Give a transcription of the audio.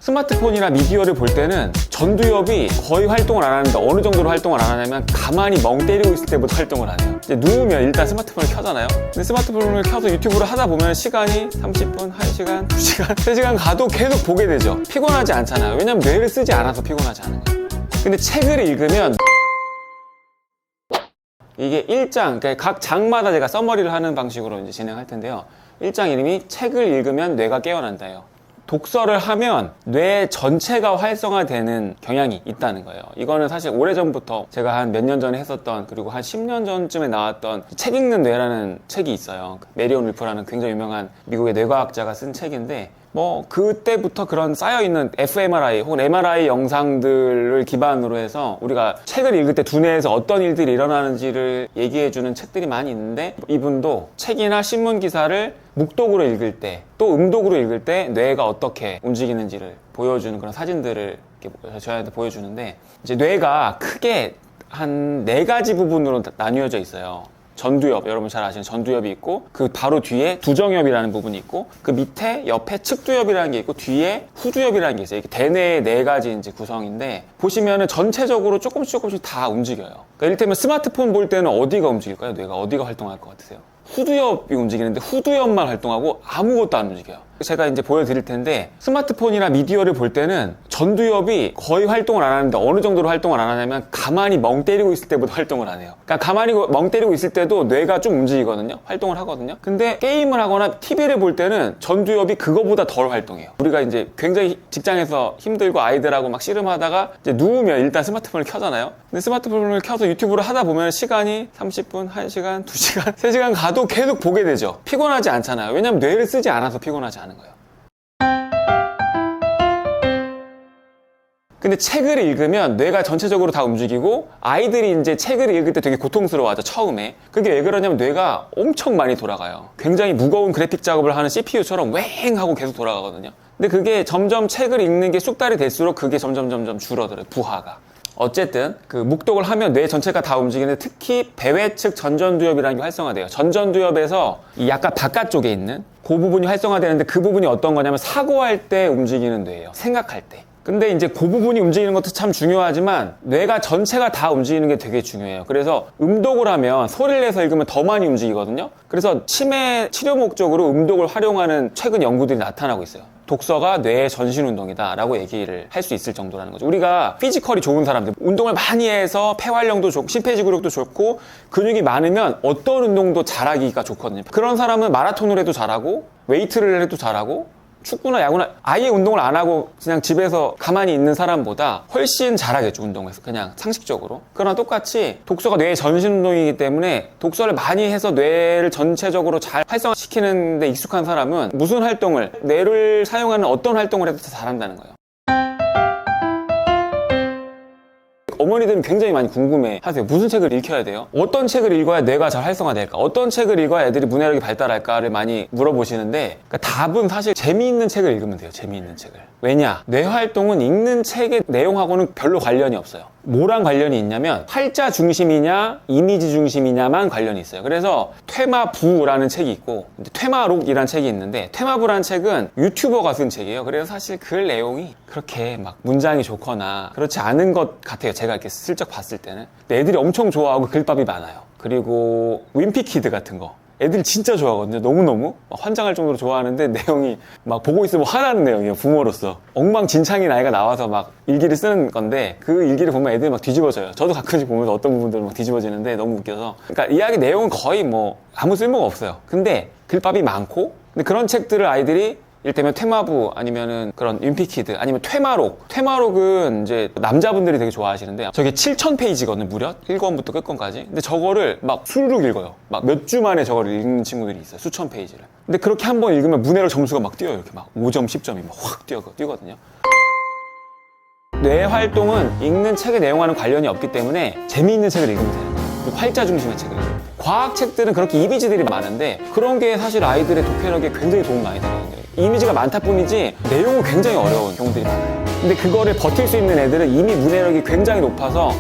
스마트폰이나 미디어를 볼 때는 전두엽이 거의 활동을 안 하는데 어느 정도로 활동을 안 하냐면 가만히 멍 때리고 있을 때부터 활동을 안 해요. 이제 누우면 일단 스마트폰을 켜잖아요. 근데 스마트폰을 켜서 유튜브를 하다 보면 시간이 30분, 1시간, 2시간, 3시간 가도 계속 보게 되죠. 피곤하지 않잖아요. 왜냐면 뇌를 쓰지 않아서 피곤하지 않은 거예요. 근데 책을 읽으면 이게 1장, 그러니까 각 장마다 제가 서머리를 하는 방식으로 이제 진행할 텐데요. 1장 이름이 책을 읽으면 뇌가 깨어난다예요. 독서를 하면 뇌 전체가 활성화되는 경향이 있다는 거예요. 이거는 사실 오래전부터 제가 한 몇 년 전에 했었던, 그리고 한 10년 전쯤에 나왔던 책 읽는 뇌라는 책이 있어요. 메리온 울프라는 굉장히 유명한 미국의 뇌과학자가 쓴 책인데, 뭐 그때부터 그런 쌓여있는 fMRI 혹은 MRI 영상들을 기반으로 해서 우리가 책을 읽을 때 두뇌에서 어떤 일들이 일어나는지를 얘기해주는 책들이 많이 있는데, 이분도 책이나 신문 기사를 묵독으로 읽을 때 또 음독으로 읽을 때 뇌가 어떻게 움직이는지를 보여주는 그런 사진들을 이렇게 저희한테 보여주는데, 이제 뇌가 크게 한 4가지 부분으로 나뉘어져 있어요. 전두엽, 여러분 잘 아시는 전두엽이 있고, 그 바로 뒤에 두정엽이라는 부분이 있고, 그 밑에 옆에 측두엽이라는 게 있고, 뒤에 후두엽이라는 게 있어요. 이게 대뇌의 4가지 이제 구성인데, 보시면은 전체적으로 조금씩 다 움직여요. 그러니까 이를테면 스마트폰 볼 때는 어디가 움직일까요? 뇌가 어디가 활동할 것 같으세요? 후두엽이 움직이는데 후두엽만 활동하고 아무것도 안 움직여요. 제가 이제 보여드릴 텐데, 스마트폰이나 미디어를 볼 때는 전두엽이 거의 활동을 안 하는데 어느 정도로 활동을 안 하냐면 가만히 멍 때리고 있을 때부터 활동을 안 해요. 그러니까 가만히 멍 때리고 있을 때도 뇌가 좀 움직이거든요. 활동을 하거든요. 근데 게임을 하거나 TV를 볼 때는 전두엽이 그거보다 덜 활동해요. 우리가 이제 굉장히 직장에서 힘들고 아이들하고 막 씨름하다가 이제 누우면 일단 스마트폰을 켜잖아요. 근데 스마트폰을 켜서 유튜브를 하다 보면 시간이 30분, 1시간, 2시간, 3시간 가도 계속 보게 되죠. 피곤하지 않잖아요. 왜냐면 뇌를 쓰지 않아서 피곤하지 않은 거예요. 근데 책을 읽으면 뇌가 전체적으로 다 움직이고, 아이들이 이제 책을 읽을 때 되게 고통스러워하죠, 처음에. 그게 왜 그러냐면 뇌가 엄청 많이 돌아가요. 굉장히 무거운 그래픽 작업을 하는 CPU처럼 웽 하고 계속 돌아가거든요. 근데 그게 점점 책을 읽는 게 숙달이 될수록 그게 점점 줄어들어요, 부하가. 어쨌든 그 묵독을 하면 뇌 전체가 다 움직이는데, 특히 배외측 전전두엽이라는 게 활성화돼요. 전전두엽에서 이 약간 바깥쪽에 있는 그 부분이 활성화되는데, 그 부분이 어떤 거냐면 사고할 때 움직이는 뇌예요. 생각할 때. 근데 이제 그 부분이 움직이는 것도 참 중요하지만 뇌가 전체가 다 움직이는 게 되게 중요해요. 그래서 음독을 하면, 소리를 내서 읽으면 더 많이 움직이거든요. 그래서 치매 치료 목적으로 음독을 활용하는 최근 연구들이 나타나고 있어요. 독서가 뇌의 전신운동이다 라고 얘기를 할 수 있을 정도라는 거죠. 우리가 피지컬이 좋은 사람들, 운동을 많이 해서 폐활량도 좋고 심폐지구력도 좋고 근육이 많으면 어떤 운동도 잘하기가 좋거든요. 그런 사람은 마라톤을 해도 잘하고 웨이트를 해도 잘하고 축구나 야구나 아예 운동을 안 하고 그냥 집에서 가만히 있는 사람보다 훨씬 잘하겠죠, 운동에서. 그냥 상식적으로. 그러나 똑같이 독서가 뇌의 전신운동이기 때문에 독서를 많이 해서 뇌를 전체적으로 잘 활성화시키는 데 익숙한 사람은 무슨 활동을, 뇌를 사용하는 어떤 활동을 해도 다 잘한다는 거예요. 어머니들은 굉장히 많이 궁금해 하세요. 무슨 책을 읽혀야 돼요? 어떤 책을 읽어야 뇌가 잘 활성화될까? 어떤 책을 읽어야 애들이 문해력이 발달할까를 많이 물어보시는데, 그러니까 답은 사실 재미있는 책을 읽으면 돼요. 재미있는 책을. 왜냐? 뇌 활동은 읽는 책의 내용하고는 별로 관련이 없어요. 뭐랑 관련이 있냐면 활자 중심이냐 이미지 중심이냐만 관련이 있어요. 그래서 퇴마부라는 책이 있고 퇴마록이라는 책이 있는데, 퇴마부라는 책은 유튜버가 쓴 책이에요. 그래서 사실 그 내용이 그렇게 막 문장이 좋거나 그렇지 않은 것 같아요, 제가 이렇게 슬쩍 봤을 때는. 근데 애들이 엄청 좋아하고 글밥이 많아요. 그리고 윈피키드 같은 거 애들이 진짜 좋아하거든요. 너무너무 막 환장할 정도로 좋아하는데, 내용이 막 보고 있으면 화나는 내용이에요, 부모로서. 엉망진창인 아이가 나와서 막 일기를 쓰는 건데, 그 일기를 보면 애들이 막 뒤집어져요. 저도 가끔씩 보면서 어떤 부분들은 막 뒤집어지는데 너무 웃겨서. 그러니까 이야기 내용은 거의 뭐 아무 쓸모가 없어요. 근데 글밥이 많고, 근데 그런 책들을 아이들이 이를테면 퇴마부 아니면은 그런 윈피키드 아니면 퇴마록. 퇴마록은 이제 남자분들이 되게 좋아하시는데, 저게 7,000페이지거든요, 무려 1권부터 끝권까지. 근데 저거를 막 수르륵 읽어요. 막 몇 주 만에 저거를 읽는 친구들이 있어요, 수천 페이지를. 근데 그렇게 한번 읽으면 문해력 점수가 막 뛰어요. 이렇게 막 5점, 10점이 막 확 뛰거든요. 뇌 활동은 읽는 책의 내용과는 관련이 없기 때문에 재미있는 책을 읽으면 되는 거예요. 활자 중심의 책을 읽어요. 과학 책들은 그렇게 이미지들이 많은데, 그런 게 사실 아이들의 독해력에 굉장히 도움 많이 되거든요. 이미지가 많다 뿐이지 내용은 굉장히 어려운 경우들이 많아요. 근데 그거를 버틸 수 있는 애들은 이미 문해력이 굉장히 높아서